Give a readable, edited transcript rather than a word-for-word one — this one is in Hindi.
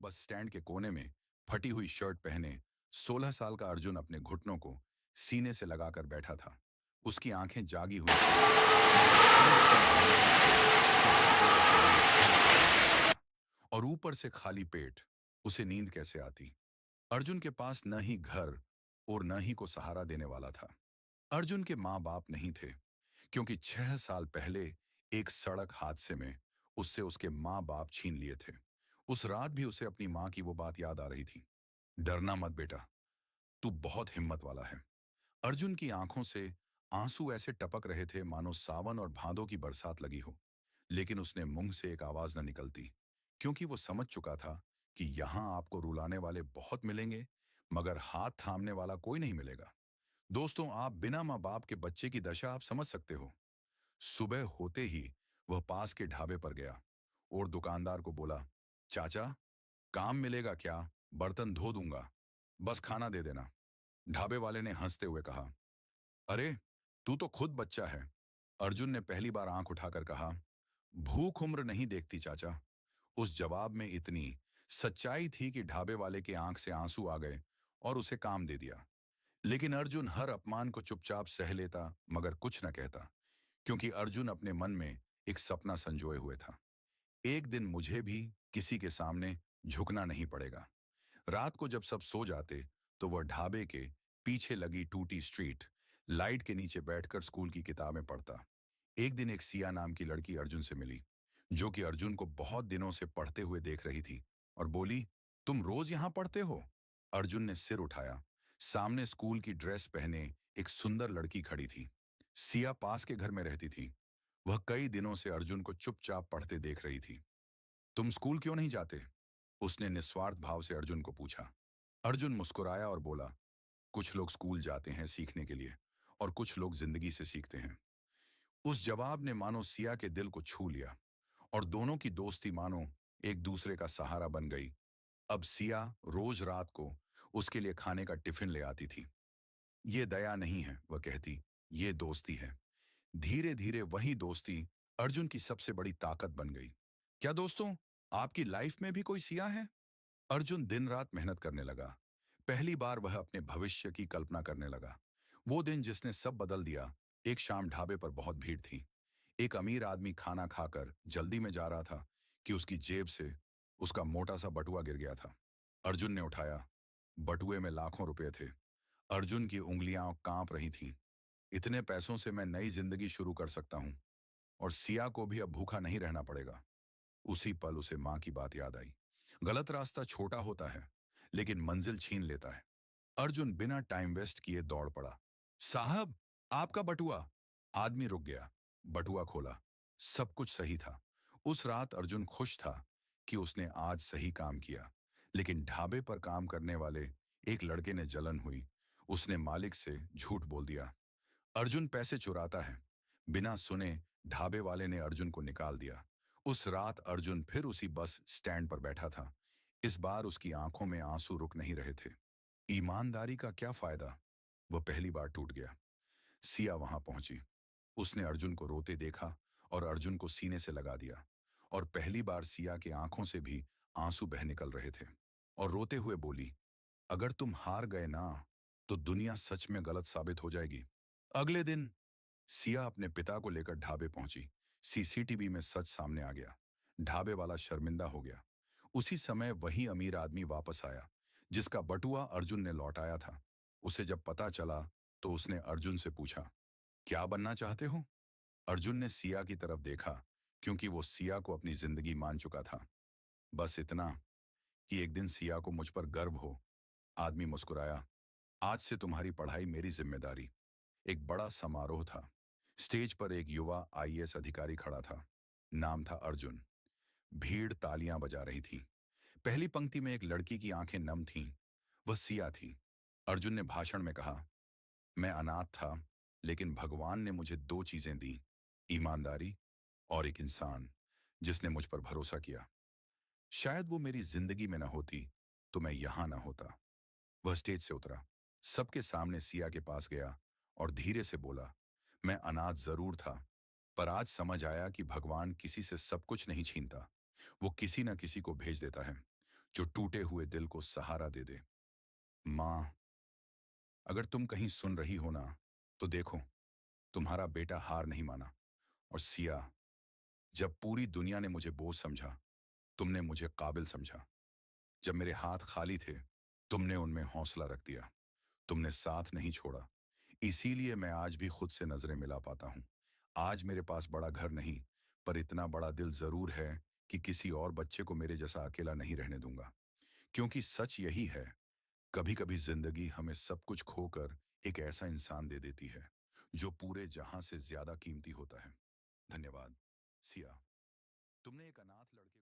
बस स्टैंड के कोने में फटी हुई शर्ट पहने 16 साल का अर्जुन अपने घुटनों को सीने से लगाकर बैठा था। उसकी आंखें जागी हुई थी, मगर नींद से भागने की कोशिश सिर्फ थोड़े शरीर और ऊपर से खाली पेट। उसे नींद कैसे आती? अर्जुन के पास न ही घर और न ही को सहारा देने वाला था। अर्जुन के माँ बाप नहीं थे, क्योंकि 6 साल पहले एक सड़क हादसे में उससे उसके माँ बाप छीन लिए थे। उस रात भी उसे अपनी माँ की वो बात याद आ रही थी। डरना मत बेटा, तू बहुत हिम्मत वाला है। अर्जुन की आंखों से आंसू ऐसे टपक रहे थे मानो सावन और भादों की बरसात लगी हो। लेकिन उसने मुंह से एक आवाज न निकलती, क्योंकि वो समझ चुका था कि यहां आपको रुलाने वाले बहुत मिलेंगे, मगर हाथ थामने वाला कोई नहीं मिलेगा। दोस्तों, आप बिना माँ बाप के बच्चे की दशा आप समझ सकते हो। सुबह होते ही वह पास के ढाबे पर गया और दुकानदार को बोला, चाचा, काम मिलेगा क्या? बर्तन धो दूंगा, बस खाना दे देना। ढाबे वाले ने हंसते हुए कहा, अरे, तू तो खुद बच्चा है। अर्जुन ने पहली बार आंख उठाकर कहा, भूख उम्र नहीं देखती चाचा। उस जवाब में इतनी सच्चाई थी कि ढाबे वाले की आंख से आंसू आ गए और उसे काम दे दिया। लेकिन अर्जुन हर अपमान को चुपचाप सह लेता, मगर कुछ न कहता, क्योंकि अर्जुन अपने मन में एक सपना संजोए हुए था। एक दिन मुझे भी किसी के सामने झुकना नहीं पड़ेगा। रात को जब सब सो जाते, तो वह ढाबे के पीछे लगी टूटी स्ट्रीट लाइट के नीचे बैठकर स्कूल की किताबें पढ़ता। एक दिन एक सिया नाम की लड़की अर्जुन से मिली, जो कि अर्जुन को बहुत दिनों से पढ़ते हुए देख रही थी, और बोली, तुम रोज यहां पढ़ते हो? अर्जुन ने सिर उठाया। सामने स्कूल की ड्रेस पहने एक सुंदर लड़की खड़ी थी। सिया पास के घर में रहती थी। वह कई दिनों से अर्जुन को चुपचाप पढ़ते देख रही थी। तुम स्कूल क्यों नहीं जाते? उसने निस्वार्थ भाव से अर्जुन को पूछा। अर्जुन मुस्कुराया और बोला, कुछ लोग स्कूल जाते हैं सीखने के लिए, और कुछ लोग जिंदगी से सीखते हैं। उस जवाब ने मानो सिया के दिल को छू लिया, और दोनों की दोस्ती मानो एक दूसरे का सहारा बन गई। अब सिया रोज रात को उसके लिए खाने का टिफिन ले आती थी। ये दया नहीं है, वह कहती, ये दोस्ती है। धीरे धीरे वही दोस्ती अर्जुन की सबसे बड़ी ताकत बन गई। क्या दोस्तों, आपकी लाइफ में भी कोई सिया है? अर्जुन दिन रात मेहनत करने लगा। पहली बार वह अपने भविष्य की कल्पना करने लगा। वो दिन जिसने सब बदल दिया। एक शाम ढाबे पर बहुत भीड़ थी। एक अमीर आदमी खाना खाकर जल्दी में जा रहा था कि उसकी जेब से उसका मोटा सा बटुआ गिर गया था। अर्जुन ने उठाया। बटुए में लाखों रुपए थे। अर्जुन की उंगलियां कांप रही थीं। इतने पैसों से मैं नई जिंदगी शुरू कर सकता हूं, और सिया को भी अब भूखा नहीं रहना पड़ेगा। उसी पल उसे माँ की बात याद आई। गलत रास्ता छोटा होता है, लेकिन मंजिल छीन लेता है। अर्जुन बिना टाइम वेस्ट किए दौड़ पड़ा। साहब, आपका बटुआ। आदमी रुक गया। बटुआ खोला। सब कुछ सही था। उस रात अर्जुन खुश था कि उसने आज सही काम किया। लेकिन ढाबे पर काम करने वाले एक लड़के ने जलन हुई। उसने मालिक से झूठ बोल दिया, अर्जुन पैसे चुराता है। बिना सुने ढाबे वाले ने अर्जुन को निकाल दिया। उस रात अर्जुन फिर उसी बस स्टैंड पर बैठा था। इस बार उसकी आंखों में आंसू रुक नहीं रहे थे। ईमानदारी का क्या फायदा? वह पहली बार टूट गया। सिया वहां पहुंची। उसने अर्जुन को रोते देखा और अर्जुन को सीने से लगा दिया। और पहली बार सिया की आंखों से भी आंसू बह निकल रहे थे, और रोते हुए बोली, अगर तुम हार गए ना, तो दुनिया सच में गलत साबित हो जाएगी। अगले दिन सिया अपने पिता को लेकर ढाबे पहुंची। सीसीटीवी में सच सामने आ गया। ढाबे वाला शर्मिंदा हो गया। उसी समय वही अमीर आदमी वापस आया, जिसका बटुआ अर्जुन ने लौटाया था। उसे जब पता चला, तो उसने अर्जुन से पूछा, क्या बनना चाहते हो? अर्जुन ने सिया की तरफ देखा, क्योंकि वो सिया को अपनी जिंदगी मान चुका था। बस इतना कि एक दिन सिया को मुझ पर गर्व हो। आदमी मुस्कुराया। आज से तुम्हारी पढ़ाई मेरी जिम्मेदारी। एक बड़ा समारोह था। स्टेज पर एक युवा आईएएस अधिकारी खड़ा था। नाम था अर्जुन। भीड़ तालियां बजा रही थी। पहली पंक्ति में एक लड़की की आंखें नम थीं। वह सिया थी। अर्जुन ने भाषण में कहा, मैं अनाथ था, लेकिन भगवान ने मुझे दो चीजें दी, ईमानदारी और एक इंसान जिसने मुझ पर भरोसा किया। शायद वो मेरी जिंदगी में न होती, तो मैं यहां ना होता। वह स्टेज से उतरा, सबके सामने सिया के पास गया और धीरे से बोला, मैं अनाथ जरूर था, पर आज समझ आया कि भगवान किसी से सब कुछ नहीं छीनता। वो किसी न किसी को भेज देता है। जो टूटे हुए दिल को सहारा दे दे। माँ, अगर तुम कहीं सुन रही हो ना, तो देखो, तुम्हारा बेटा हार नहीं माना। और सिया, जब पूरी दुनिया ने मुझे बोझ समझा, तुमने मुझे काबिल समझा। जब मेरे हाथ खाली थे, तुमने उनमें हौसला रख दिया। तुमने साथ नहीं छोड़ा। इसीलिए मैं आज भी खुद से नजरें मिला पाता हूं। आज मेरे पास बड़ा घर नहीं, पर इतना बड़ा दिल जरूर है कि किसी और बच्चे को मेरे जैसा अकेला नहीं रहने दूंगा। क्योंकि सच यही है, कभी कभी जिंदगी हमें सब कुछ खोकर एक ऐसा इंसान दे देती है जो पूरे जहां से ज्यादा कीमती होता है। धन्यवाद। सिया, तुमने एक अनाथ लड़के